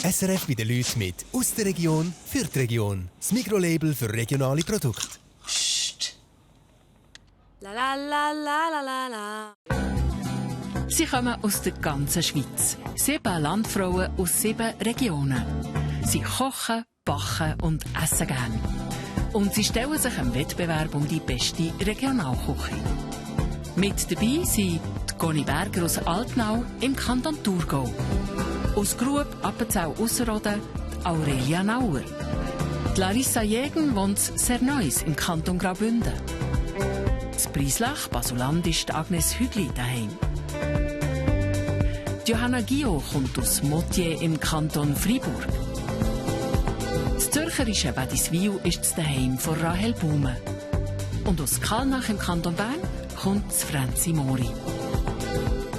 SRF bei den Leuten mit «Aus der Region für die Region». Das Mikrolabel für regionale Produkte. Psst. La la la la la la la. Sie kommen aus der ganzen Schweiz. 7 Landfrauen aus 7 Regionen. Sie kochen, backen und essen gern. Und sie stellen sich im Wettbewerb um die beste Regionalküche. Mit dabei sind die Conny Berger aus Altnau im Kanton Thurgau. Aus Grub, Appenzell-Ausserrhoden, Aurelia Nauer. Die Larissa Jägen wohnt sehr Neues im Kanton Graubünden. Das Preislach, Basuland, ist Agnes Hügli daheim. Johanna Guillot kommt aus Moutier im Kanton Fribourg. Das zürcherische Wädiswil ist das Daheim von Rahel Baume. Und aus Kallnach im Kanton Bern kommt das Franzi Mori.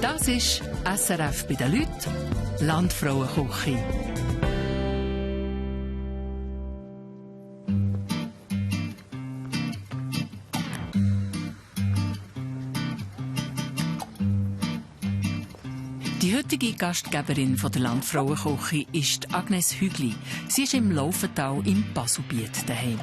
Das ist SRF bei den Leuten, Landfrauenküche. Die heutige Gastgeberin der Landfrauenküche ist Agnes Hügli. Sie ist im Laufental im Baselbiet daheim.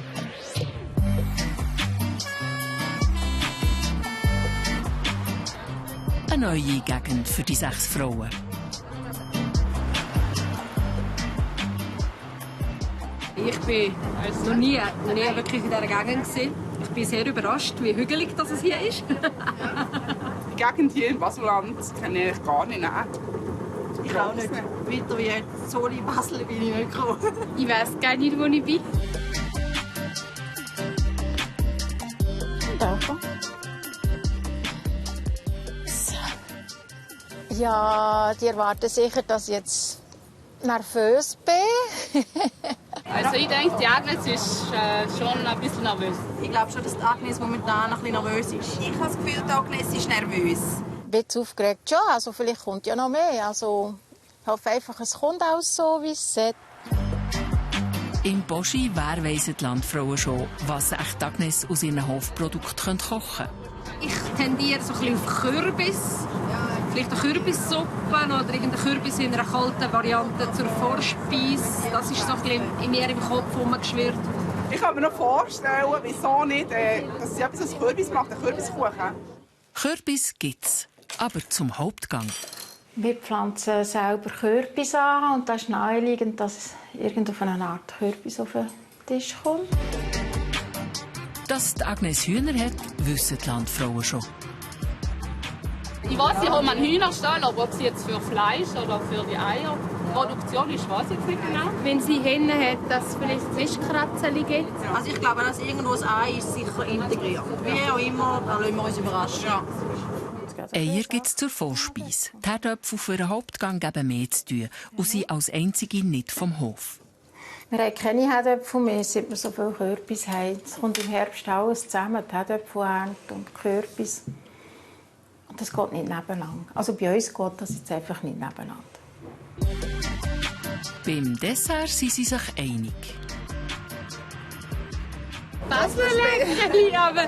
Eine neue Gegend für die 6 Frauen. Ich war noch nie wirklich in dieser Gegend. Ich bin sehr überrascht, wie hügelig das hier ist. Die Gegend hier in Basuland kenne ich gar nicht. Ich auch nicht. Weiter wie Soli Basel bin ich nicht gekommen. Ich weiss gar nicht, wo ich bin. Danke. Ja, die erwarten sicher, dass ich jetzt nervös bin. Also ich denke, die Agnes ist schon ein bisschen nervös. Ich glaube schon, dass die Agnes momentan ein bisschen nervös ist. Ich habe das Gefühl, die Agnes ist nervös. Ein bisschen aufgeregt schon, also vielleicht kommt ja noch mehr. Also, ich hoffe einfach, es kommt auch so, wie es sollte. Im Boschi weissen die Landfrauen schon, was echt Agnes aus ihren Hofprodukten kochen können. Ich tendiere so ein bisschen auf Kürbis. Vielleicht eine Kürbissuppe oder irgendeine Kürbis in einer kalten Variante zur Vorspeise. Das ist so ein bisschen in mir im Kopf herumgeschwirrt. Ich kann mir noch vorstellen, wieso nicht, dass sie etwas aus Kürbis macht, einen Kürbiskuchen. Kürbis gibt's, aber zum Hauptgang. Wir pflanzen selber Kürbis an und das ist naheliegend, dass irgendeine Art Kürbis auf den Tisch kommt. Dass Agnes Hühner hat, wissen die Landfrauen schon. Ich weiß nicht, ob man Hühner stellen, aber ob sie jetzt für Fleisch oder für die Eierproduktion ist, weiß ich nicht genau. Wenn sie Hennen hat, dass es vielleicht Zwischenkratzeli gibt. Also ich glaube, dass irgendwo das Ei ist sicher integriert. Wie auch immer, da lassen wir uns überraschen. Ja. Eier gibt es zur Vorspeise. Die Herdöpfe für den Hauptgang geben mehr zu tun und sind als einzige nicht vom Hof. Wir haben keine Herdöpfel mehr, seit wir so viel Kürbis haben. Es kommt im Herbst alles zusammen, die Herdöpfelernte und die Kürbis. Und das geht nicht nebeneinander. Also bei uns geht das jetzt einfach nicht nebeneinander. Beim Dessert sind sie sich einig. Baslerleckerli, aber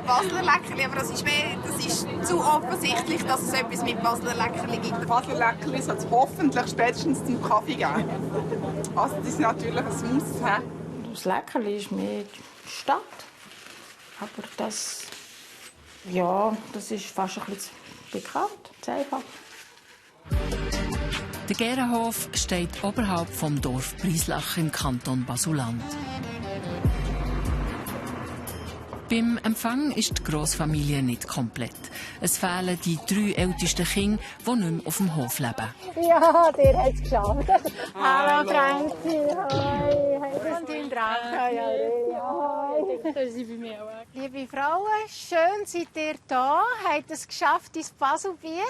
Das ist zu offensichtlich, dass es etwas mit Baslerleckerli gibt. Baslerleckerli soll es hoffentlich spätestens zum Kaffee geben. Also das ist natürlich ein Muss. Das Leckerli ist mehr die Stadt. Aber das ist fast ein bisschen bekannt. Zu einfach. Der Gärenhof steht oberhalb vom Dorf Preislach im Kanton Basuland. Beim Empfang ist die Grossfamilie nicht komplett. Es fehlen die 3 ältesten Kinder, die nicht mehr auf dem Hof leben. Ja, der hat es geschafft. Hallo, Franzi. Hi. Und in Liebe Frauen, schön seid ihr da. Habt es geschafft ins Baselbiet.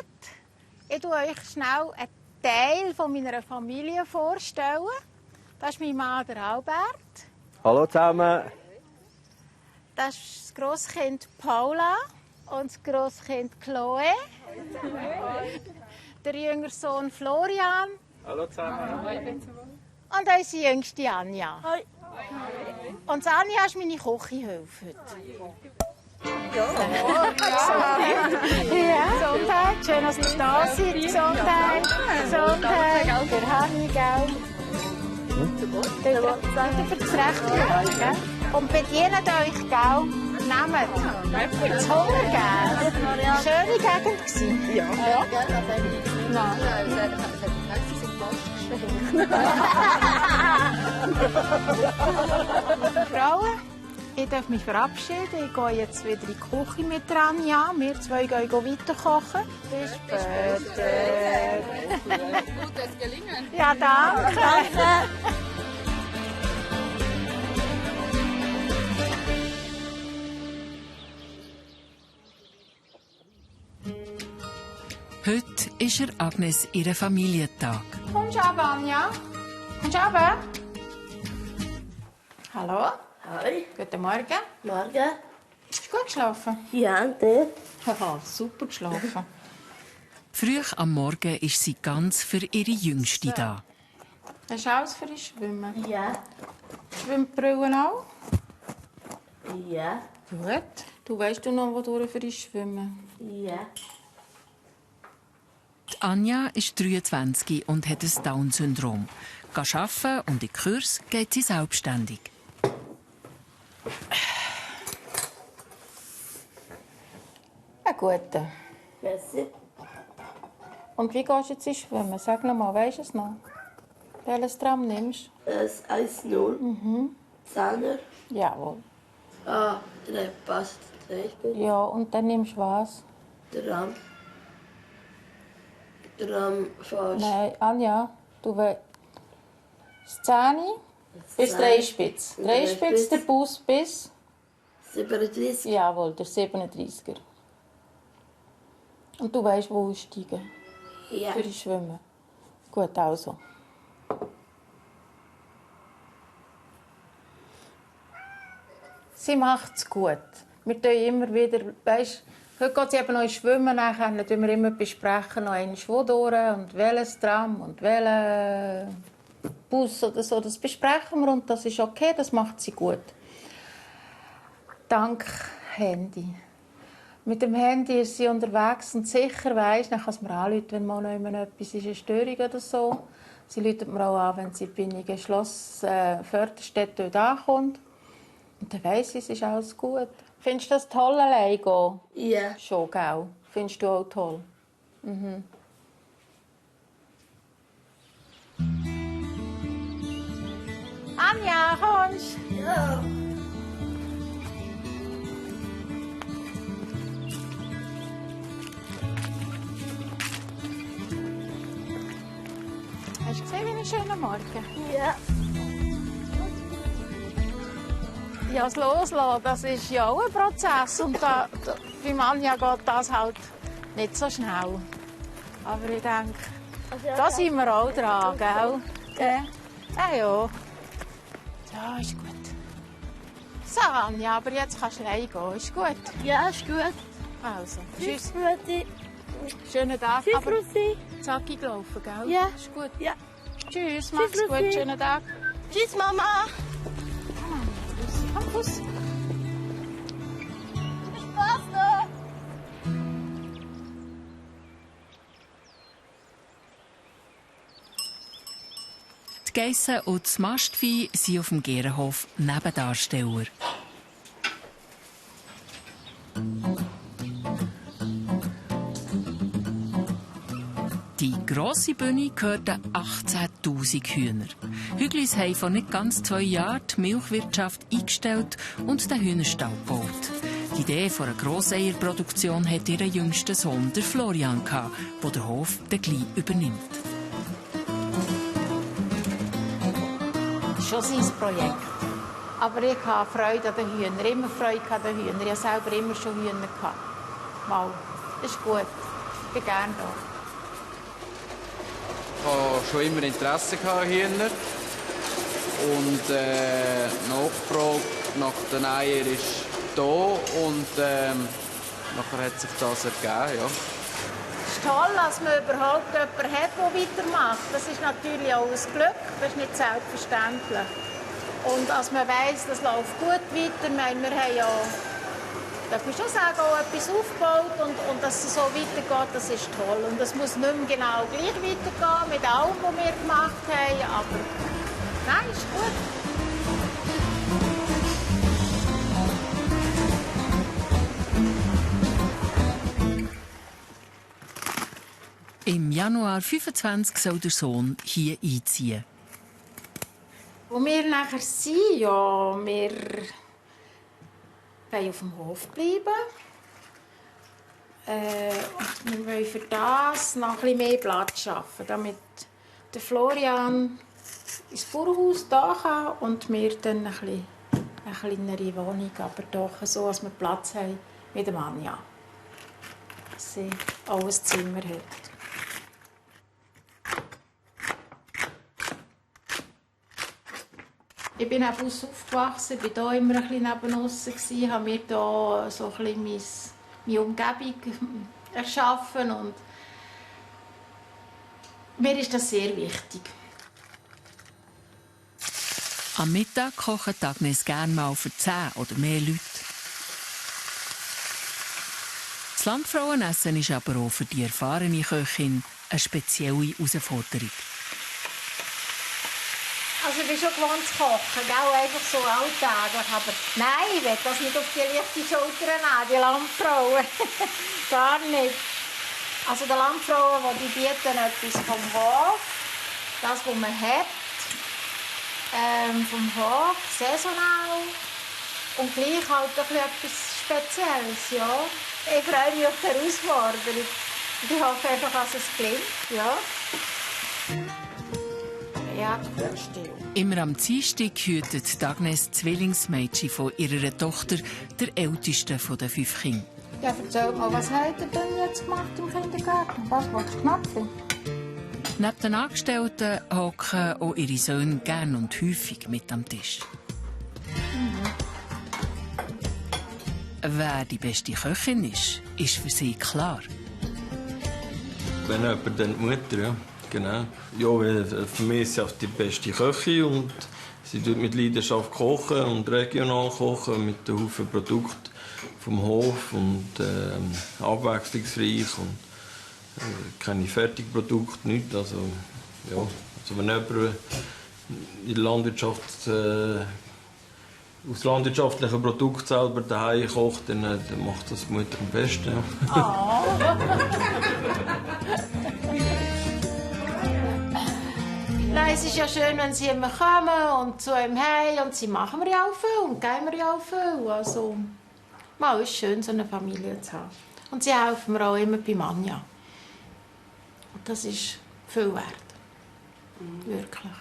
Ich stelle euch schnell einen Teil von meiner Familie vorstellen. Das ist mein Mann, der Albert. Hallo zusammen. Das ist das Grosskind Paula und das Grosskind Chloe. Der jüngere Sohn Florian. Hallo zusammen. Und unsere jüngste Anja. Hi. Und Anja ist meine Küchenhilfe heute. Ja. Gesundheit. Schön, dass ihr da seid. Gesundheit. Gesundheit. Der Hanni, gell? Ihr für das Recht, gell? Und bedient euch, gell? Nehmt. Das Hunger geben. Schöne Gegend gewesen. Ja. Frauen, ich darf mich verabschieden. Ich gehe jetzt wieder in die Küche mit Anja. Wir zwei gehen weiter kochen. Bis später. Gutes Gelingen. Ja, danke. Heute ist Agnes ihr Familientag. Kommst du runter, Anja? Kommst du runter? Hallo? Hi. Guten Morgen. Morgen. Hast du gut geschlafen? Ja, und du? Haha, super geschlafen. Früh am Morgen ist sie ganz für ihre Jüngste da. Hast du alles für das Schwimmen? Ja. Schwimmbrille auch? Ja. Gut. Du weißt du noch, wo du für das Schwimmen? Ja. Die Anja ist 23 und hat ein Down-Syndrom. Arbeiten und in Kurs geht sie selbstständig. Ein guter. Merci. Und wie gehst du jetzt ins Schwimmen? Sag noch mal, weisst du es noch? Welches Tram nimmst Das 1-0. Mhm. 10er. du? Jawohl. Ah, der passt. Ja, und dann nimmst du was? Tram. Tram fast. Nein, Anja, du willst... Das 10 bis 3 Spitz. 3 Spitz der Bus bis... 37. Jawohl, der 37er. Und du weißt, wo aussteigen? Ja. Für das Schwimmen. Gut, also. Sie macht es gut. Wir tun immer wieder, weißt, heute geht sie eben noch ins Schwimmen, nachher tun wir immer besprechen, noch einmal wo durch und welches Tram und welchen Bus oder so. Das besprechen wir und das ist okay, das macht sie gut. Dank Handy. Mit dem Handy ist sie unterwegs und sicher weiss, dann kann es mir anrufen, wenn mal noch etwas ist, eine Störung oder so. Sie ruft mir auch an, wenn sie in Binnigen Schloss Förderstedt ankommt. Und dann weiss sie, es ist alles gut. Findest du das toll, allein gehen? Ja. Schon, gell? Findest du auch toll? Mhm. Anja, kommst du? Ja. Hast du gesehen, wie ein schöner Morgen? Ja. Ja, das Loslassen, das ist ja auch ein Prozess. Und bei Anja geht das halt nicht so schnell. Aber ich denke, da sind wir auch dran, gell? Ja, ja. Ja, ist gut. So, Anja, aber jetzt kannst du gehen. Ist gut? Ja, ist gut. Also, Tschüss, tschüss. Mutti. Schönen Tag. Tschüss, Aber Lucy. zackig laufen, gell? Ja. Ist gut. Ja. Tschüss, mach's Tschüss, gut. Lucy. Schönen Tag. Tschüss, Mama. Komm, Kuss. Spaß noch. Die Geissen und das Mastvieh sind auf dem Gärenhof Nebendarsteller. Die grosse Bühne gehört den 18'000 Hühner. Hüglis haben vor nicht ganz 2 Jahren die Milchwirtschaft eingestellt und den Hühnerstall gebaut. Die Idee von einer Grosseierproduktion hat ihr jüngster Sohn, der Florian, der den Hof dann gleich übernimmt. Das ist schon sein Projekt. Aber ich habe Freude an den Hühnern. Immer Freude an den Hühnern. Ich habe selber immer schon Hühner gehabt. Mal. Das ist gut. Ich bin gerne da. Ich hatte schon immer Interesse an Hühnern. Und die Nachfrage nach den Eiern ist da. Und nachher hat sich das ergeben. Ja. Es ist toll, dass man überhaupt jemanden hat, der weitermacht. Das ist natürlich auch ein Glück. Das ist nicht selbstverständlich. Und als man weiss, das läuft gut weiter, wir haben ja, darf ich schon sagen, auch etwas aufgebaut und dass es so weitergeht, das ist toll. Und es muss nicht mehr genau gleich weitergehen mit allem, was wir gemacht haben, aber Nein, ist gut. Im Januar 25 soll der Sohn hier einziehen. Wo wir nachher sind, ja, wir wollen auf dem Hof bleiben. Und wir wollen für das noch ein bisschen mehr Platz schaffen, damit der Florian ins Bauernhaus da kann und wir dann eine kleinere Wohnung, aber doch so, dass wir Platz haben mit dem Anja. Dass sie auch ein Zimmer hat. Ich bin am Haus aufgewachsen, war hier immer ein bisschen neben uns, habe mir hier so ein bisschen meine Umgebung erschaffen und mir ist das sehr wichtig. Am Mittag kocht Agnes gerne mal für 10 oder mehr Leute. Das Landfrauenessen ist aber auch für die erfahrene Köchin eine spezielle Herausforderung. Also ich bin schon gewohnt zu kochen, gell? Einfach so alltäglich. Aber nein, ich will das nicht auf die leichte Schulter nehmen, die Landfrauen. Gar nicht. Also die Landfrauen, die bieten etwas vom Hof, das, was man hat, vom Hof, saisonal und gleich halt etwas Spezielles. Ja. Ich freue mich auf die Herausforderung. Ich hoffe einfach, dass es gelingt. Ja. Ja, still. Immer am Dienstag hütet Agnes Zwillingsmädchen von ihrer Tochter, der ältesten der 5 Kinder. Ja, erzähl mal, was habt ihr denn jetzt gemacht im Kindergarten? Was willst du knapfen? Neben den Angestellten hocken auch ihre Söhne gern und häufig mit am Tisch. Wer die beste Köchin ist für sie klar. Wenn jemand, dann die Mutter, ja. Genau. Ja, für mich ist sie auch die beste Köchin und sie tut mit Leidenschaft kochen und regional kochen mit den Haufen Produkten vom Hof und abwechslungsreich und keine Fertigprodukte, nichts. Also, ja. Also wenn jemand in der Landwirtschaft aus landwirtschaftlichen Produkten selber daheim kocht, dann macht das die Mutter am besten. Ja. Oh. Nein, es ist ja schön, wenn sie immer kommen und zu einem heim und sie machen mir ja auch viel und geben mir ja auch viel. Also, mal ist schön, so eine Familie zu haben. Und sie helfen mir auch immer bei Anja. Und das ist viel wert. Wirklich.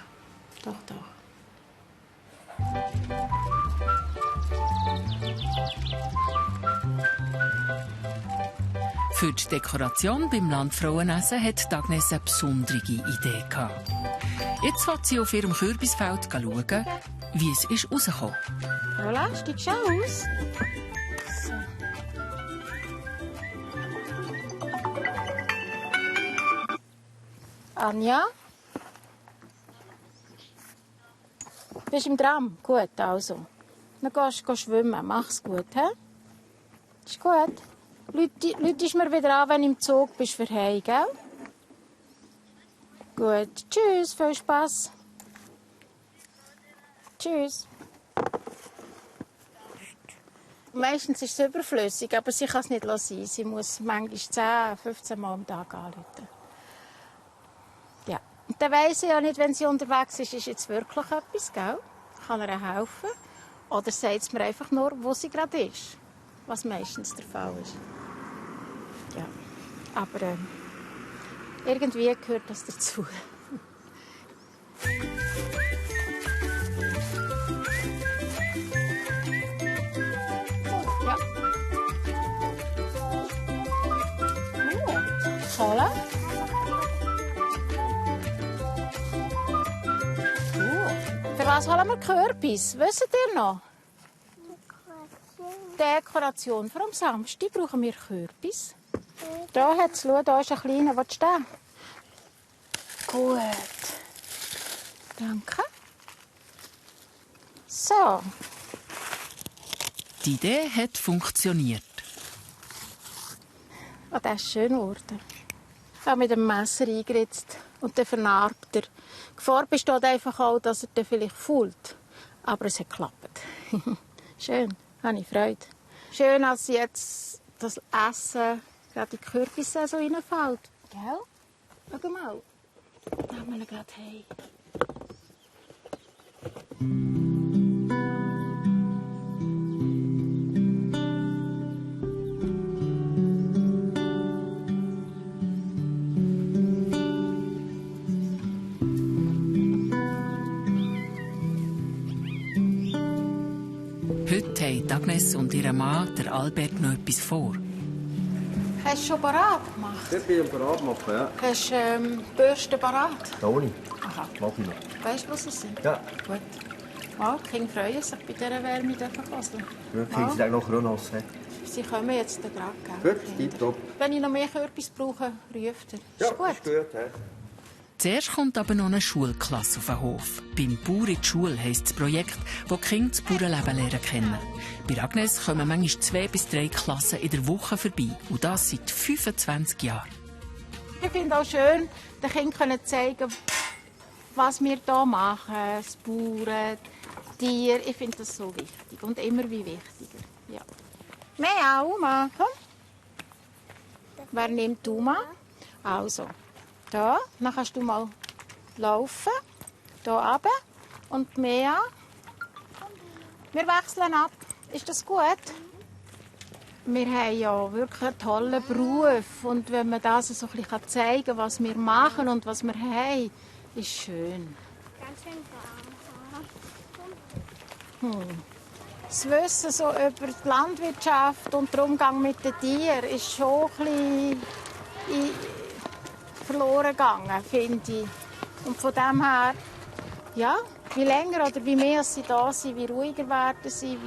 Doch, doch. Für die Dekoration beim Landfrauenessen hat Agnes eine besondere Idee gehabt. Jetzt will sie auf ihrem Kürbisfeld schauen, wie es ist rausgekommen. Voilà, steigst du aus? So. Anja? Bist du im Tram? Gut, also. Dann gehst du schwimmen. Mach's gut, hä? Ist gut. Läutest mir wieder an, wenn du im Zug bist für heim, gell? Gut. Tschüss, viel Spass. Tschüss. Meistens ist es überflüssig, aber sie kann es nicht lassen. Sie muss manchmal 10, 15 Mal am Tag anrufen. Ja. Und dann weiss sie ja nicht, wenn sie unterwegs ist jetzt wirklich etwas, gell? Kann ihr helfen? Oder sagt es mir einfach nur, wo sie gerade ist. Was meistens der Fall ist. Ja. Aber irgendwie gehört das dazu. Ja. Cola. Für was holen wir Kürbis? Wisst ihr noch? Dekoration. Für am Samstag brauchen wir Kürbis. Da hat's, schau, da ist ein kleiner. Willst du den? Gut. Danke. So. Die Idee hat funktioniert. Oh, das ist schön geworden. Ich habe mit dem Messer eingeritzt. und dann vernarbt er. Die Gefahr besteht einfach auch, dass er dann vielleicht fault. Aber es hat geklappt. Schön, habe ich Freude. Schön, als jetzt das Essen gerade in die Kürbissaison reinfällt. Gell? Schau mal. Nehmen wir gerade heim. Heute haben Agnes und ihr Mann, der Albert, noch etwas vor. Hast du schon parat gemacht? Ich bin am parat machen, ja. Hast du Bürsten parat? Da ohne. Aha. Mach ich noch. Weißt du, was es sind? Ja. Gut. Ja, die Kinder freuen sich bei dieser Wärme in Basel. Ja, kriegen sie dann noch nass. Sie kommen jetzt gerade. Gut, tipptopp. Wenn ich noch mehr Kürbis brauche, ruft er. Ja, ist gut. ist gut, ja. Zuerst kommt aber noch eine Schulklasse auf den Hof. «Beim Bauer in die Schule» heisst das Projekt, das die Kinder das Bauernleben lernen kennen. Bei Agnes kommen manchmal 2 bis 3 Klassen in der Woche vorbei. Und das seit 25 Jahren. Ich finde auch schön, den Kindern zeigen, was wir hier machen. Das Bauern, die Tiere. Ich finde das so wichtig. Und immer wie wichtiger. Ja. Mehr Uma, komm. Wer nimmt Uma? Also. Da, dann kannst du mal laufen, hier runter und mehr. Wir wechseln ab. Ist das gut? Wir haben ja wirklich einen tollen Beruf und wenn man das so ein bisschen zeigen kann, was wir machen und was wir haben, ist schön. Das Wissen so über die Landwirtschaft und den Umgang mit den Tieren ist schon ein bisschen verloren gegangen, finde ich. Und von dem her, ja, wie länger oder wie mehr sie da sind, wie ruhiger werden sie,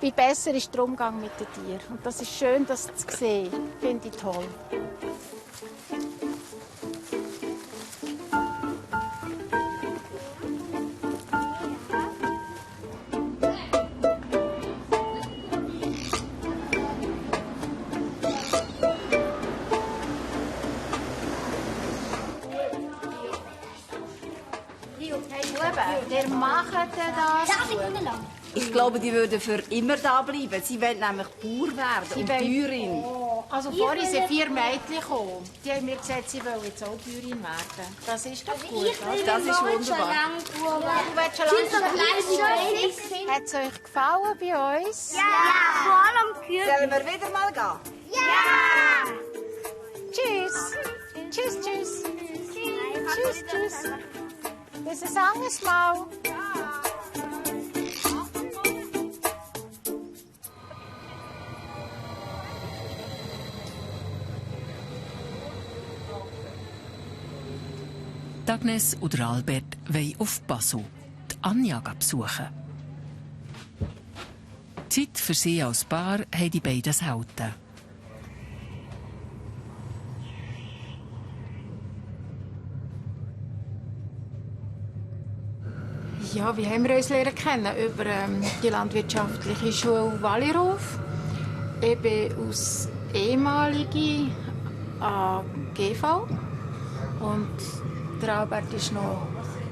wie besser ist der Umgang mit den Tieren. Und das ist schön, das zu sehen. Finde ich toll. Wer macht denn das? Ich glaube, die würden für immer da bleiben. Sie wollen nämlich Bauer werden und Bäuerin. Oh, also vorhin sind 4 Mädchen gekommen. Die haben mir gesagt, sie wollen jetzt auch Bäuerin werden. Das ist doch gut, oder? Das ist wunderbar. Du willst schon lange. Hat es euch gefallen bei uns? Ja, vor allem Kürbis. Sollen wir wieder mal gehen? Ja! Tschüss. Tschüss, tschüss. Tschüss, tschüss. Bis ein anderes Mal. Agnes und Albert wollen auf Basel die Anja besuchen. Zeit für sie als Paar haben die beiden selten. Ja, wie haben wir uns lernen kennen? Über die landwirtschaftliche Schule Wallirof. Ich bin aus ehemaligen AGV. Und der Albert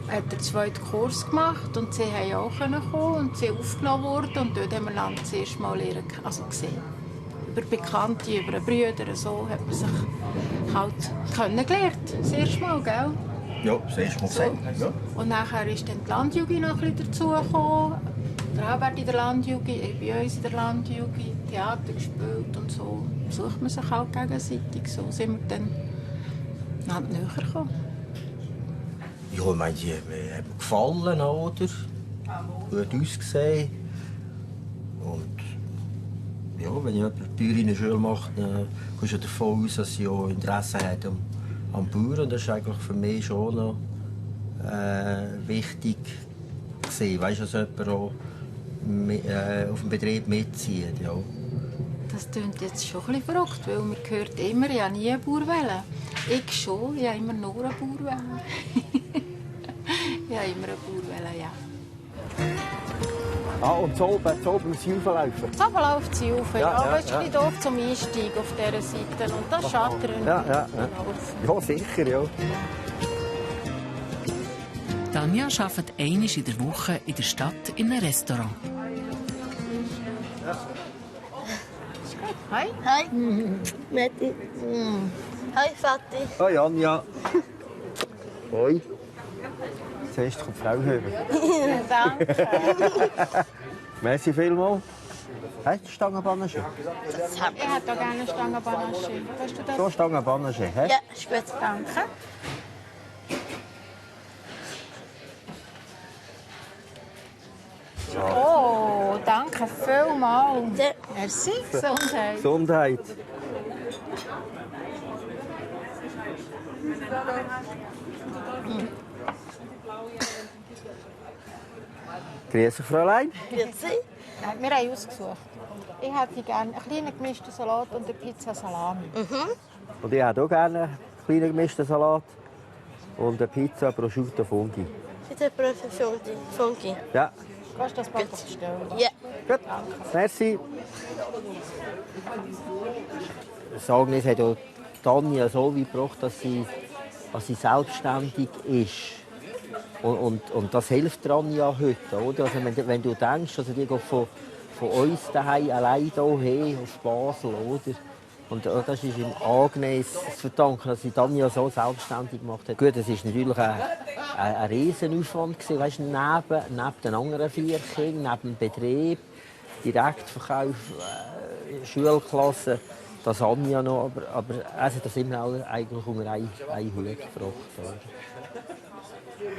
hat den 2. Kurs gemacht und sie haben auch kommen und sie aufgenommen worden. Und dort haben wir dann das erste Mal gesehen. Über Bekannte, über Brüder, so hat man sich halt kennengelernt. Das erste Mal, gell? Ja, das erste Mal gesehen. Ja. Und nachher ist dann die Landjugend noch ein bisschen dazugekommen. Der Albert in der Landjugend, ich bei uns in der Landjugend, Theater gespielt und so. Sucht man sich halt gegenseitig. So sind wir dann näher gekommen. Ja, ich meine, die haben mir gefallen, oder? Gut ausgesehen. Und ja, wenn jemand Bäuerinnen-Schule macht, dann gehst du davon aus, dass sie auch Interesse hat am Bauern. Das ist eigentlich für mich schon noch wichtig gewesen. Weißt du, dass jemand auch auf dem Betrieb mitzieht. Ja. Das klingt jetzt schon ein bisschen verrückt, weil man hört immer, ich habe nie einen Bauer wählen. Ich schon, ich habe immer nur einen Bauer wählen. Ich habe immer einen Bauer wählen, ja. Ah, und so oben muss ich rauflaufen? So läuft sie rauf, ja. Ja, Aber es ist ein bisschen doof zum Einstieg auf dieser Seite. Und das schattern. Ja, sicher, ja. Tanja arbeitet einmal in der Woche in der Stadt in einem Restaurant. Hi. Hi. Matti. Hi, Vati. Hoi, Anja. Hoi. Zuerst kommt Frau Höber. Danke. Merci vielmals. Hast du Stangenbanache? Ich hätte auch gerne eine Stangenbanache. Weißt du das? So Stangenbanache, hä? Ja, ist gut. Danke. Oh, danke vielmals. Ja. Merci. Gesundheit. Gesundheit. Grüß dich, Fräulein. Grüezi. Wir haben ausgesucht. Ich hätte gerne einen kleinen gemischten Salat und eine Pizza Salami. Und ich hätte auch gerne einen kleinen gemischten Salat und eine Pizza Prosciutto Fungi. Bitte Professor Funky. Ja. Kannst du das bald bestellen? Ja. Gut. Merci. Das Agnes hat auch Tanja so weit gebracht, dass sie selbstständig ist. Und das hilft Tanja heute. Oder? Also wenn du denkst, also die geht von uns daheim allein hierher auf Basel. Oder? Und das ist im Agnes zu verdanken, dass sie Tanja so selbstständig gemacht hat. Gut, das war natürlich ein Riesenaufwand, weißt, neben den anderen 4 Kindern, neben dem Betrieb, Direktverkauf, Schulklasse, das Anja noch, aber es hat das immer eigentlich unter einen Hut gebracht.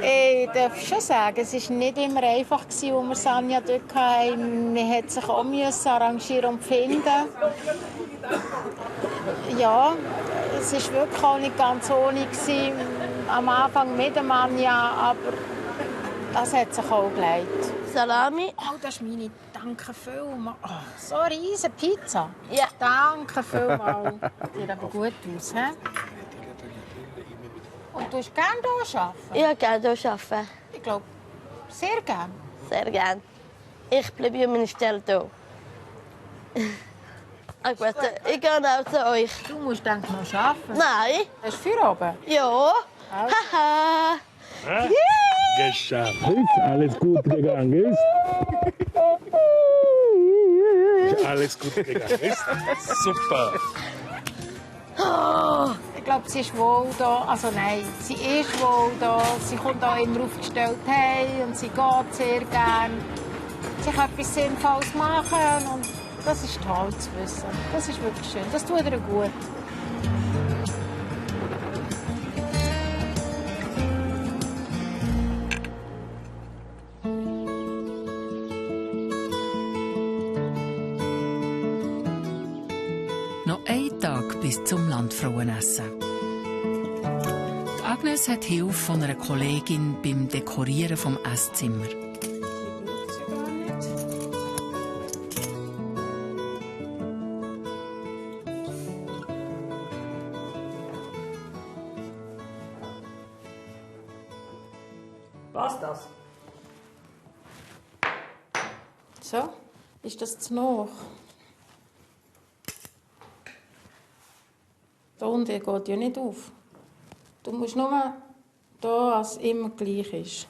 Ich darf schon sagen, es war nicht immer einfach, als wir Sanja dort hatten. Man musste sich auch arrangieren und finden. Ja, es war wirklich auch nicht ganz ohne am Anfang mit dem Anja, aber das hat sich auch geleitet. Salami. Oh, das ist meine. Danke vielmals. Oh, so eine riesige Pizza. Ja. Danke vielmals. Sieht aber gut aus, hä? Und du hast gerne hier arbeiten? Ja, gerne hier arbeiten. Ich glaube, sehr gerne. Sehr gerne. Ich bleibe an meiner Stelle hier. Ah, gut, ich gehe auch zu euch. Du musst dann noch arbeiten. Nein. Hast du für oben? Ja. Haha. Geschafft. Ist alles gut gegangen, ist? Ist alles gut gegangen, ist? Super. Oh, ich glaube, sie ist wohl da. Also nein, sie ist wohl da. Sie kommt auch immer aufgestellt heim und sie geht sehr gerne. Sie kann etwas Sinnvolles machen und das ist toll zu wissen. Das ist wirklich schön. Das tut ihr gut. Noch ein Tag bis zum Landfrauenessen. Agnes hat Hilfe von einer Kollegin beim Dekorieren vom Esszimmer. Was das? So, ist das zu noch? Da unten geht ja nicht auf. Du musst nur hier, dass es immer gleich ist.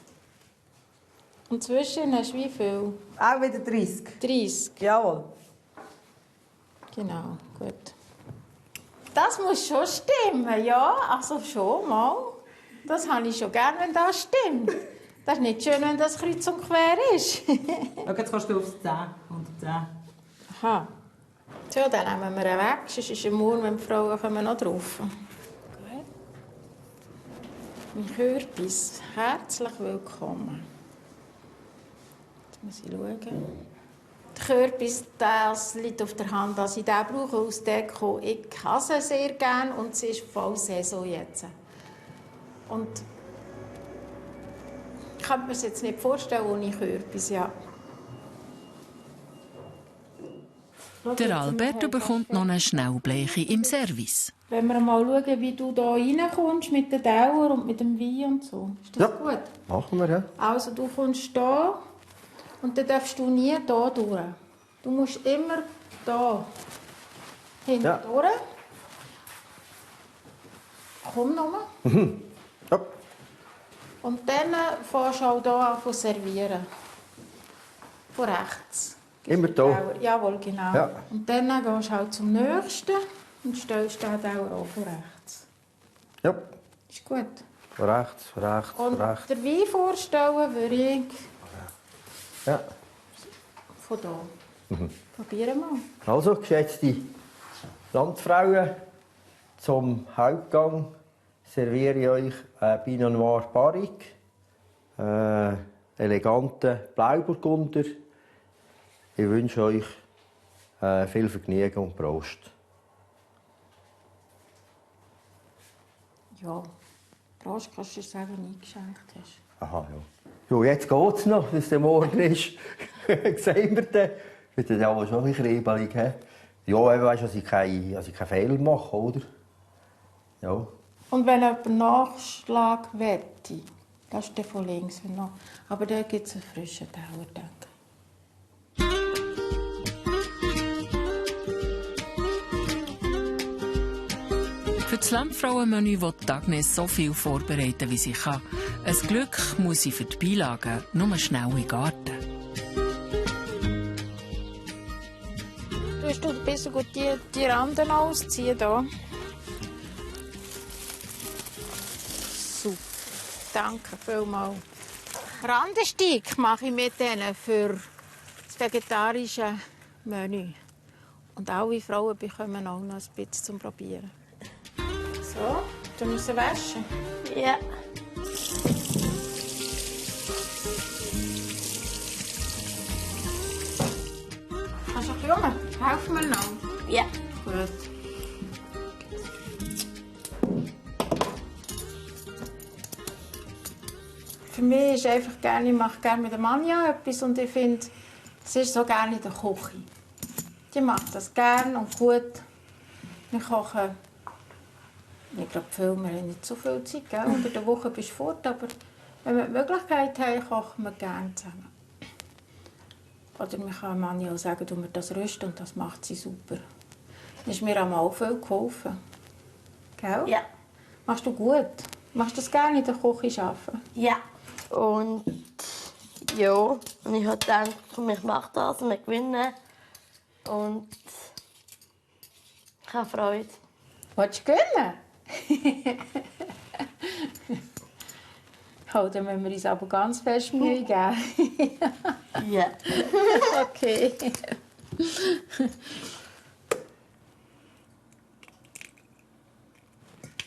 Und zwischen hast du wie viel? Auch wieder 30. 30? Jawohl. Genau, gut. Das muss schon stimmen, ja? Also schon mal. Das habe ich schon gerne, wenn das stimmt. Das ist nicht schön, wenn das kreuz und quer ist. Schau, jetzt kannst du aufs 10. 110. Aha. So, dann nehmen wir ihn weg, sonst ist er morgen, wenn die Frauen kommen, noch drauf. Gut. Mein Kürbis, herzlich willkommen. Jetzt muss ich schauen. Der Kürbis, das liegt auf der Hand, dass ich den brauche aus Deko. Ich hasse ihn sehr gerne und es ist voll Saison jetzt. Und ich kann mir das jetzt nicht vorstellen ohne Kürbis, ja. Der Albert bekommt noch eine Schnellbleche im Service. Wenn wir mal schauen, wie du hier reinkommst mit der Dauer und mit dem Wein und so. Ist das gut? Machen wir, ja. Also du kommst hier Und dann darfst du nie hier durch. Du musst immer hier hinten durch. Komm nochmal. Ja. Und dann fährst du auch hier an zu servieren. Von rechts. Immer hier? Jawohl, genau. Ja. Und dann gehst du halt zum nächsten und stellst den auch von rechts. Ja. Ist gut. Von rechts, von rechts, von Und rechts. den Wein vorstellen würde ich Ja. von hier. Probieren wir. Also, geschätzte Landfrauen, zum Hauptgang serviere ich euch einen Pinot Noir Barrique, eleganten Blauburgunder. Ich wünsche euch viel Vergnügen und Prost. Ja, Prost kannst du dir sagen, wenn du eingeschenkt hast. Aha, ja. Ja, jetzt geht es noch, dass der morgen ist. Sehen wir den. Wird das ja schon ein bisschen kribbelig, he? Ja, ich weiss, dass ich keinen Fehler mache, oder? Ja. Und wenn jemand Nachschlag wette, das ist der von links. Aber da gibt es einen frischen Teller, denke ich. Für das Landfrauenmenü will Agnes so viel vorbereiten, wie sie kann. Ein Glück muss sie für die Beilagen nur schnell in den Garten. Du ein bisschen gut die Randen ausziehen hier. Super, danke vielmals. Randensteak mache ich mit denen für das vegetarische Menü. Und alle Frauen bekommen auch noch ein bisschen zum Probieren. So, du musst sie waschen. Ja. Kannst du ein bisschen helfen wir noch? Ja. Gut. Für mich ist einfach gerne, ich mache gerne mit der Manja etwas und ich finde, sie ist so gerne in der Küche. Die macht das gerne und gut. Wir kochen, ich glaube, wir haben nicht so viel Zeit, gell? Unter der Woche bist du fort, aber wenn wir die Möglichkeit haben, kochen wir gerne zusammen. Oder man kann Manja auch sagen, du mir das rüsten und das macht sie super. Das ist mir auch viel geholfen. Gell? Ja. Machst du gut? Machst du das gerne in der Küche arbeiten? Ja. Und ja, und ich habe gedacht, komm, ich mache das, wir gewinnen. Und ich habe Freude. Willst du gewinnen? Oh, dann müssen wir uns aber ganz fest Mühe geben. Ja. Okay.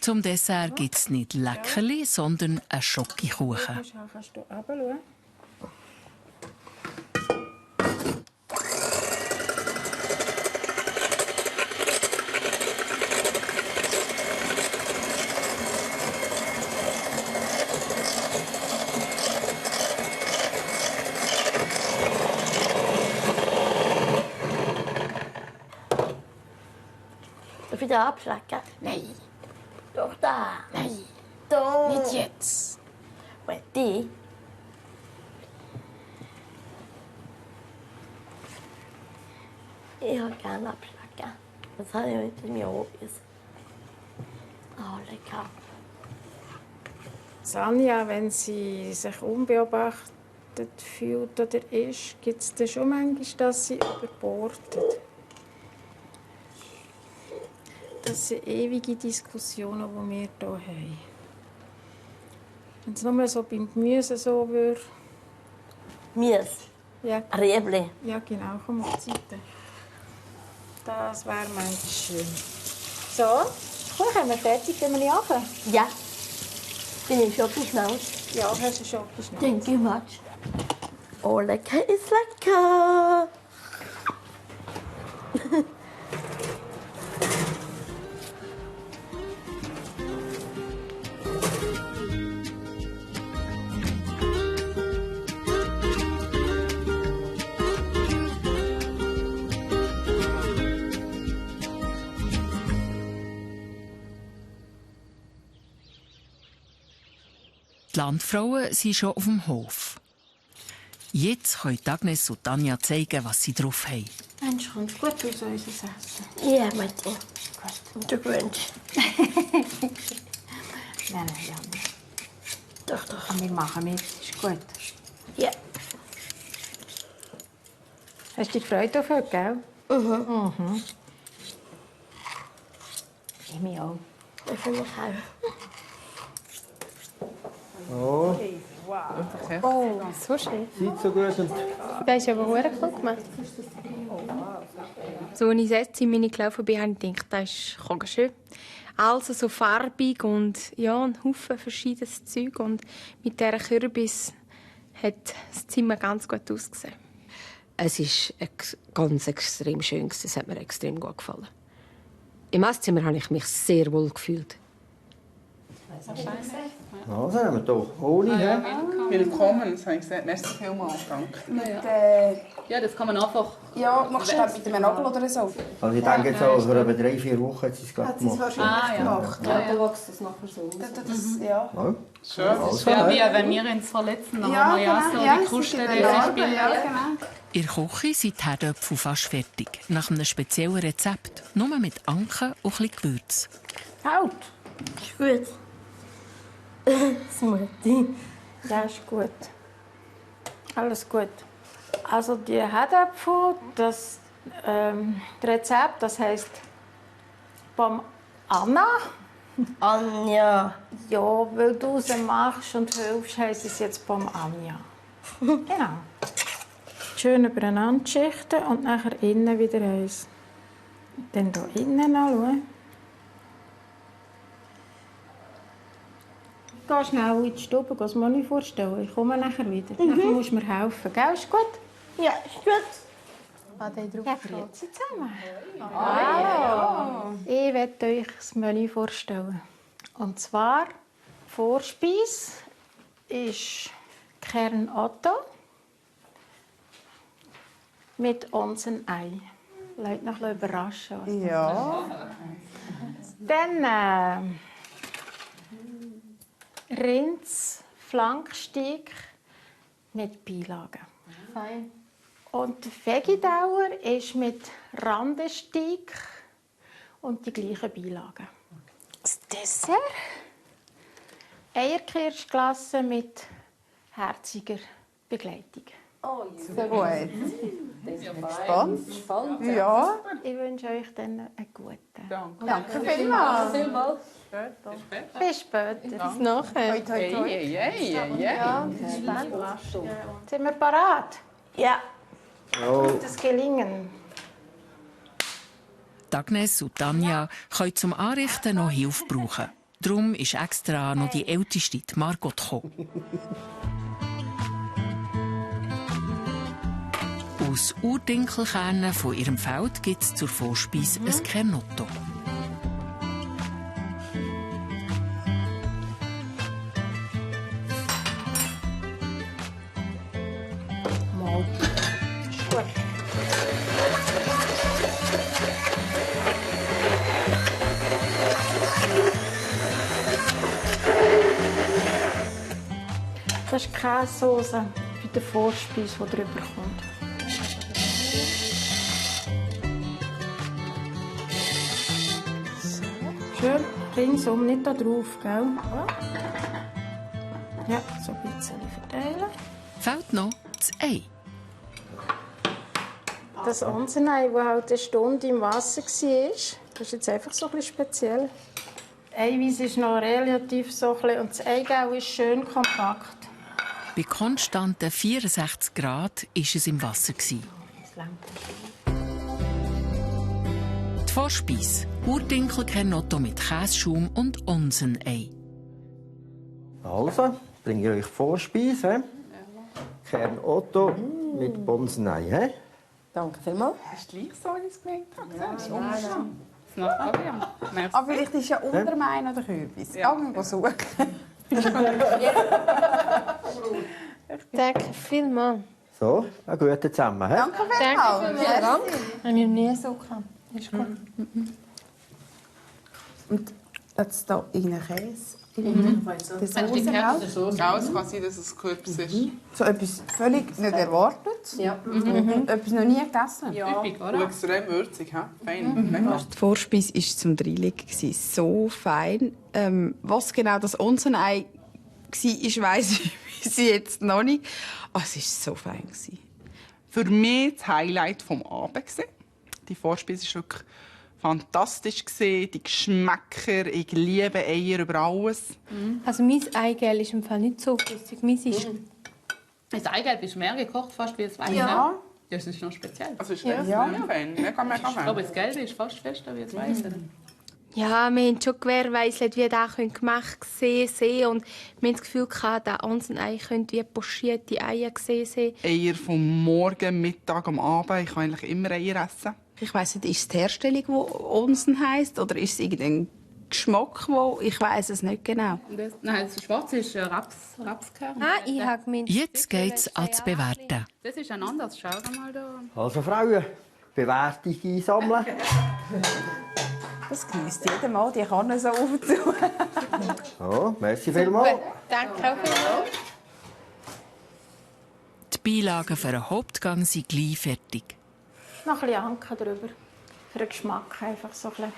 Zum Dessert gibt es nicht Leckerli, sondern einen Schokokuchen. Kannst du runterschauen? Darf ich da abschlecken? Nein. Doch da. Nein. Da. Nicht jetzt. Und die? Ich habe gerne abschlecken. Das habe ich mit dem Jobis. Oh, lecker. Sanja, wenn sie sich unbeobachtet fühlt oder ist, gibt es dann schon manchmal, dass sie überbordet. Das sind ewige Diskussionen, die wir hier haben. Wenn es nur so beim Gemüse so wäre. Gemüse? Ja. Riebli? Ja, genau. Komm auf die Seite. Das wäre manchmal schön. So, komm, haben wir fertig, gehen wir in den Ofen? Ja. Bin ich Schokoschnauz? Ja, hast du Schokoschnauz. Thank you much. Oh, lecker ist lecker. Die Landfrauen sind schon auf dem Hof. Jetzt können Agnes und Tanja zeigen, was sie drauf haben. Mensch, kommt gut aus unser Essen. Ja, Matti. Und du gewünscht. Nein, Janne. Doch, doch. Wir machen mit, ist gut. Ja. Hast du dich gefreut auf heute, gell? Mhm. Ich mich auch. Ich finde mich auch. Oh, Oh, so schön. sieht so gut und Das ist aber sehr cool gemacht. So, als ich das erste Mal gelaufen bin, habe ich gedacht, das ist ganz schön. Also so farbig und ja, ein Haufen verschiedenes Zeug. Und mit dieser Kürbis hat das Zimmer ganz gut ausgesehen. Es war ganz extrem schön. Es hat mir extrem gut gefallen. Im Esszimmer habe ich mich sehr wohl gefühlt. also nehmen wir doch ohne. Willkommen, das habe ich gesagt. Merci vielmals, danke. Ja, das kann man einfach... Ja, machst du das mit einem Nagel oder so? Also ich denke jetzt auch, vor etwa 3-4 Wochen hat sie es gerade gemacht. wahrscheinlich gemacht. Ja, dann wächst es nachher so aus. Ja. Ja. Schön. Also, Ja, wie wenn wir uns verletzen, dann haben wir ja so die Kruste. Ja, genau. In der Küche sind die Herdöpfel fast fertig. Nach einem speziellen Rezept. Nur mit Anke und ein bisschen Gewürz. Halt! Ist gut. Smutti. Ja, ist gut. Alles gut. Also die Herdöpfel, das Rezept, das heisst Pom Anna. Anja. Ja, weil du sie machst und hilfst, heisst es jetzt Pom Anja. Genau. Schön übereinander schichten und nachher innen wieder eins. Dann hier innen anschauen. Geh schnell in die Stube, das muss ich vorstellen. Ich komme nachher wieder. Nachher musst du mir helfen. Gell, ist gut? Ja, ist gut. Ja, grüezi zusammen. Hallo. Ich werde euch das Menü vorstellen. Und zwar, Vorspeise ist Kern Otto mit unseren Ei. Lasst noch ein bisschen überraschen. Was Ja. Dann Rindsflanksteak mit Beilagen. Fein. Und der Veggie-Dauer ist mit Randesteak und die gleichen Beilagen. Das Dessert? Eierkirschglasse mit herziger Begleitung. Oh, Sehr gut. Spannend. Ja. Ich wünsche euch dann einen guten. Danke vielmals. Bis später. Bis nachher. Ja, sind wir parat? Ja. Das Gelingen. Agnes und Tanja können zum Anrichten noch Hilfe brauchen. Darum ist extra noch die Älteste, die Margot, gekommen. Aus Urdinkelkernen von ihrem Feld gibt es zur Vorspeise ein Kernotto. Mal. Ist gut. Das ist Käsesauce für die Vorspeise, die drüber kommt. Schön ringsum, nicht da drauf, gell? Ja, so ein bisschen verteilen. Fehlt noch das Ei. Das Onsenei, das halt eine Stunde im Wasser war, das ist jetzt einfach so ein bisschen speziell. Das Eiweiß ist noch relativ so ein bisschen, und das Eigelb ist schön kompakt. Bei konstanten 64 Grad war es im Wasser. Die Vorspeise: Urdinkelkernotto mit Kässchaum und Onsenei. Also, bringe ich euch Vorspeise. Kern Otto mit Bonsenei. He? Danke vielmals. Hast du gleich so, wie ich es gemeint habe? Nein. Aber vielleicht ist ja unter Main oder Kürbis. Ja. Gehen wir suchen. Danke vielmals. So, einen guten zusammen. He? Danke vielmals. Vielen Dank. Habe ich nie so gehabt. Ist gut. Und jetzt hier rein Käse Das Soße, Ja, es kann sein, dass es Kürbis ist. So etwas völlig nicht Erwartetes. Ja. Etwas noch nie gegessen. Ja. Üppig, oder? Und extrem würzig, he? Fein. Die Vorspeise war zum Dreilegen. So fein. Was genau das Unsenei war, weiss ich jetzt noch nicht. Aber es war so fein. Für mich das Highlight des Abends. Die Vorspeise war wirklich fantastisch. Die Geschmäcker, ich liebe Eier über alles. Also mein Eigelb ist im Fall nicht so flüssig. Das Eigelb ist mehr gekocht fast wie das Weiße. Ja. Das ist noch speziell. Also ist fein. Mega fein. Ich glaube, das Gelbe ist fast fester wie das Weiße. Ja, wir haben schon gewährleistet, wie das gemacht sehen. Und wir haben das Gefühl, das Onsenei könnte wie pochierte Eier sehen. Eier vom Morgen, Mittag, am Abend. Ich kann eigentlich immer Eier essen. Ich weiss nicht, ist es die Herstellung, die Onsen heisst, oder ist es irgendein Geschmack, ich weiss es nicht genau. Nein, das Schwarze ist Rapskern. Ich habe gemeint. Jetzt geht's ans Bewerten. Das ist ein anderes. Schau mal da. Also Frauen, Bewertung einsammeln. Das genießt jeder mal, die kann so aufzutun. Ja, merci vielmals. Danke auch vielmals. Die Beilagen für einen Hauptgang sind gleich fertig. Noch ein bisschen Anke drüber. Für den Geschmack einfach so ein bisschen.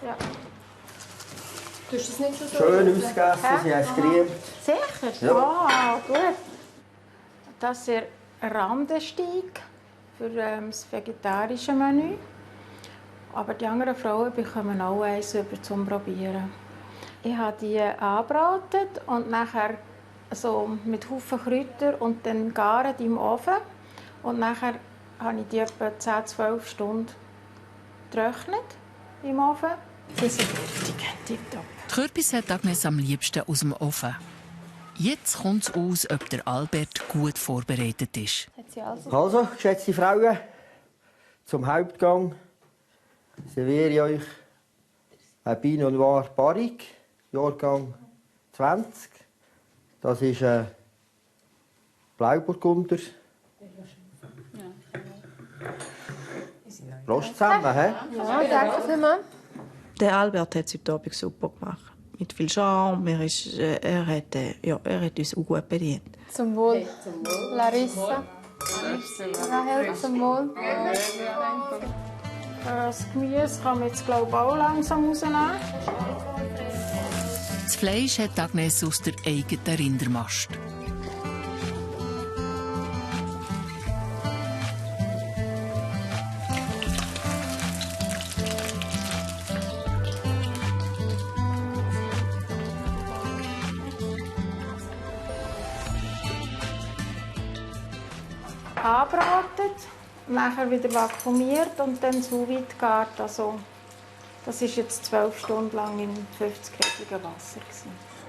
Ja. Du hast es nicht so Schön ausgegessen, sie haben es gerührt. Sicher? Ja. Ah, gut. Das ist ein Randesteig für das vegetarische Menü. Aber die anderen Frauen bekommen auch eins über zum Probieren. Ich habe die angebraten und nachher so mit Haufen Kräuter und dann garen im Ofen. Und nachher habe ich die etwa 10-12 Stunden getrocknet im Ofen. Die sind fertig, tipptopp. Die Kürbis hat Agnes am liebsten aus dem Ofen. Jetzt kommt es aus, ob der Albert gut vorbereitet ist. Also, geschätzte Frauen, zum Hauptgang serviere ich euch ein Pinot Noir Barrique, Jahrgang 20. Das ist ein Blauburgunder. Prost zusammen, hä? Ja, danke vielmals. Der Albert hat es heute Abend super gemacht. Mit viel Charme. Er hat uns auch gut bedient. Zum Wohl. Larissa. Rahel, zum Wohl. Das Gemüse kann man jetzt glaube ich, auch langsam rausnehmen. Das Fleisch hat Agnes aus der eigenen Rindermast. Angebraten, nachher wieder vakuumiert und dann sous vide gegart. Also, das war jetzt 12 Stunden lang in 50-gradigen Wasser.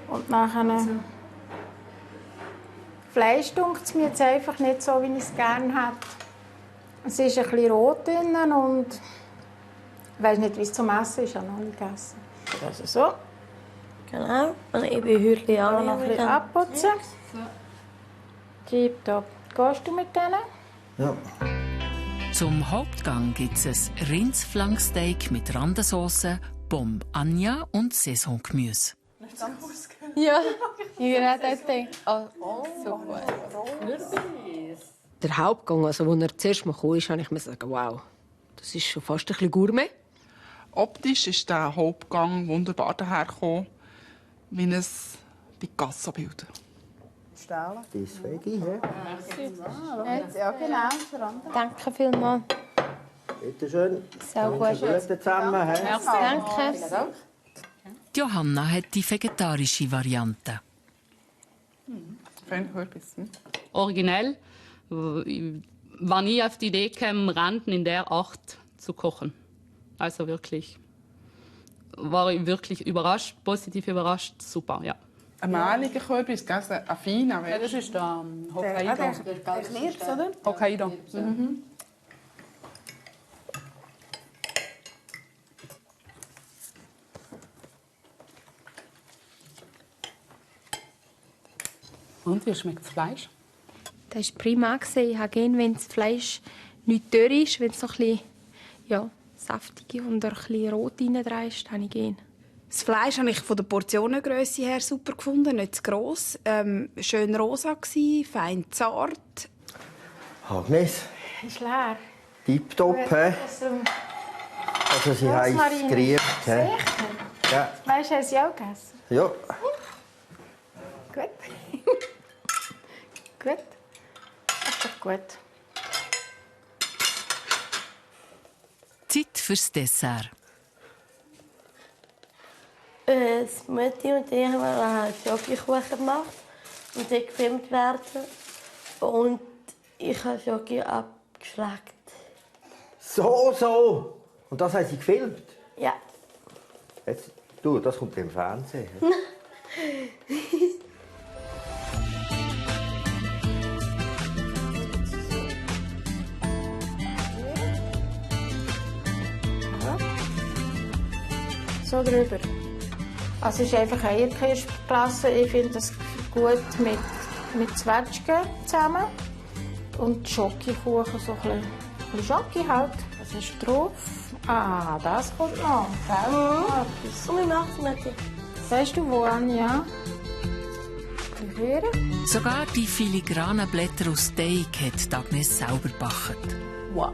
Und nachher Fleisch dunkt es mir jetzt einfach nicht so, wie ich es gerne hätte. Es ist ein bisschen rot drinnen und ich weiss nicht, wie es zum Essen ist. Ich habe noch nicht gegessen. Also so. Genau. Und ich bin heute auch noch ein bisschen abputzen. Tipptopp. Gehst du mit denen? Ja. Zum Hauptgang gibt es ein Rindsflanksteak mit Randensauce, Pommes Anja und Saisongemüse. Ja, ich habe gedacht, oh, so gut. Der Hauptgang, also als er zuerst mal kam, habe ich mir gesagt, wow, das ist schon fast ein bisschen Gourmet. Optisch ist der Hauptgang wunderbar dahergekommen, wie ein Picasso-Bild. Stellen. Das ist Veggie, hä? Ja, genau. Danke vielmals. Bitte schön. Sehr gut. Guten zusammen, hä? Danke. Johanna hat die vegetarische Variante. Fein Kürbis. Originell war nie auf die Idee gekommen, Randen in der Art zu kochen. Also wirklich, war ich wirklich überrascht, positiv überrascht, super, ja. Ein mehliger Kürbis, ein feiner. Ja, das ist der Hokkaido. Der Knirps, oder? Hokkaido. Mhm. Und wie schmeckt das Fleisch? Das war prima. Ich habe gerne, wenn das Fleisch nicht dürr ist, wenn es so ein bisschen ja, saftige und ein bisschen rot reindreist, habe ich gerne. Das Fleisch habe ich von der Portionengrösse her super gefunden, nicht zu gross. Schön rosa, fein zart. Agnes, Ist leer. tipptopp, hä? Also sie heisst Rosmarin. gerührt, hä? Sicher? Ja. Fleisch haben Sie auch gegessen? Ja. Gut. Gut. Das ist doch gut. Zeit fürs Dessert. Das Mutti und ich haben Schokokuchen gemacht und die gefilmt werden. Und ich habe Schoki abgeschleckt. So. Und das haben sie gefilmt? Ja. Jetzt, du, das kommt im Fernsehen. So drüber. Also es ist einfach Eierkirschglasse. Ich finde das gut mit Zwetschgen zusammen. Und Schokokuchen, so ein bisschen Schoki halt. Was ist drauf? Ah, das kommt noch. Und wie macht es Mutti? Weißt du wo, Anja? Sogar die filigranen Blätter aus Teig hat Agnes selber gebacken. Wow.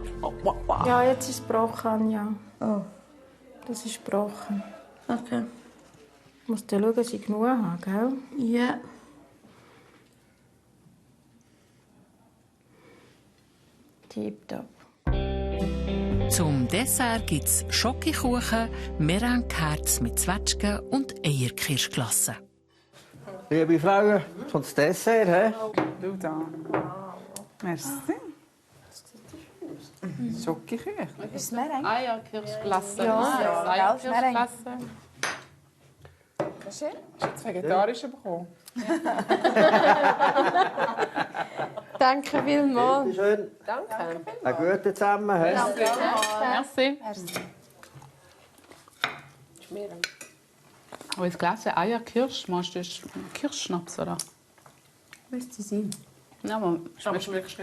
Ja, jetzt ist es gebrochen, Anja. Oh. Das ist gebrochen. Okay. Ich muss dann schauen, dass ich genug habe, gell? Ja. Tipptopp. Zum Dessert gibt es Schokokuchen, Meringue-Kerz mit Zwetschgen und Eierkirschglasse. Liebe Frauen, kommt das Dessert, hä? Du da. Merci. Schokokuchen. Ist es Meringue? Eierkirschglasse. Ja, Eierkirschglasse. Hast du jetzt vegetarische bekommen? Danke vielmals. Bitte schön. Danke. Einen guten zusammen, hä? Merci. Aber das Glas Eierkirsch, machst du Kirschschnaps, oder? Müsste sein. Ja, aber schmeckst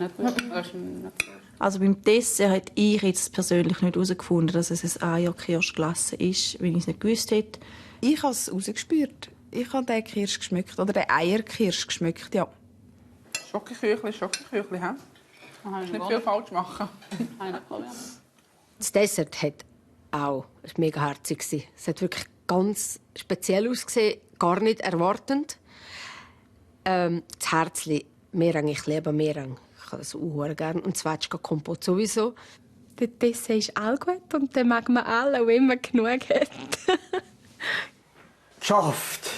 nicht gut. Also beim Dessert hätte ich jetzt persönlich nicht herausgefunden, dass es ein Eierkirschglasse ist, wenn ich es nicht gewusst hätte. Ich habe es herausgespürt. Ich habe den Kirsch geschmeckt. Oder den Eierkirsch geschmeckt, ja. Schokokuchen, hä? Kannst nicht viel falsch machen. Das Dessert hat auch mega herzig. Es hat wirklich ganz speziell ausgesehen, gar nicht erwartend. Das Herzli, Meringue, ich liebe Meringue. Ich habe das auch gerne. Und Zwetschgenkompott sowieso. Der Dessert ist auch gut und den mag man alle, wenn man genug hat. Geschafft!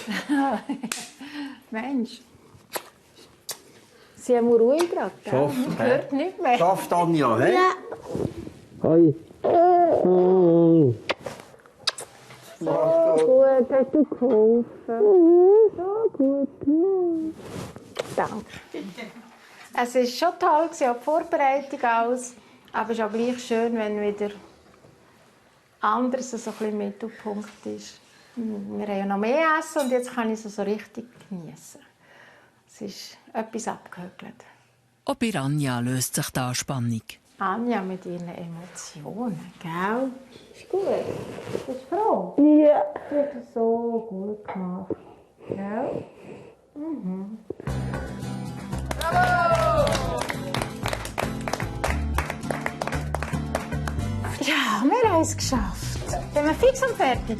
Mensch. Sie haben ruhig gerade, gell? Geschafft, Man hört nicht mehr. Geschafft, Anja, hä? Ja. Hoi. So gut, hast du geholfen. So gut. Danke. Es war schon toll, auch die Vorbereitung alles. Aber es ist auch gleich schön, wenn wieder anderes so ein bisschen Mittelpunkt ist. Wir haben ja noch mehr essen und jetzt kann ich es so richtig genießen. Es ist etwas abgehökelt. Auch bei Anja löst sich die Anspannung. Anja mit ihren Emotionen, gell? Ist gut. Bist du froh? Ja. Du hast es so gut gemacht. Gell? Mhm. Bravo! Ja, wir haben es geschafft. Sind wir fix und fertig?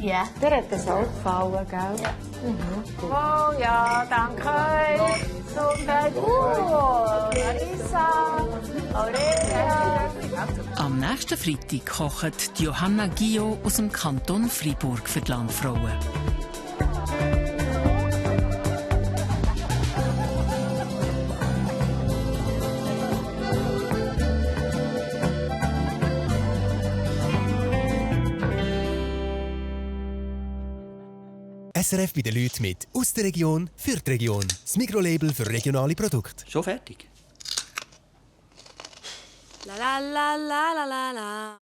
Ja, dir hat das auch gefallen, gell? Ja. Oh ja, danke euch. Gesundheit. Larissa, Aurelia. Am nächsten Freitag kocht Johanna Guillot aus dem Kanton Freiburg für die Landfrauen. SRF bei den Leuten mit «Aus der Region für die Region». Das Mikrolabel für regionale Produkte. Schon fertig? La la la la la la la.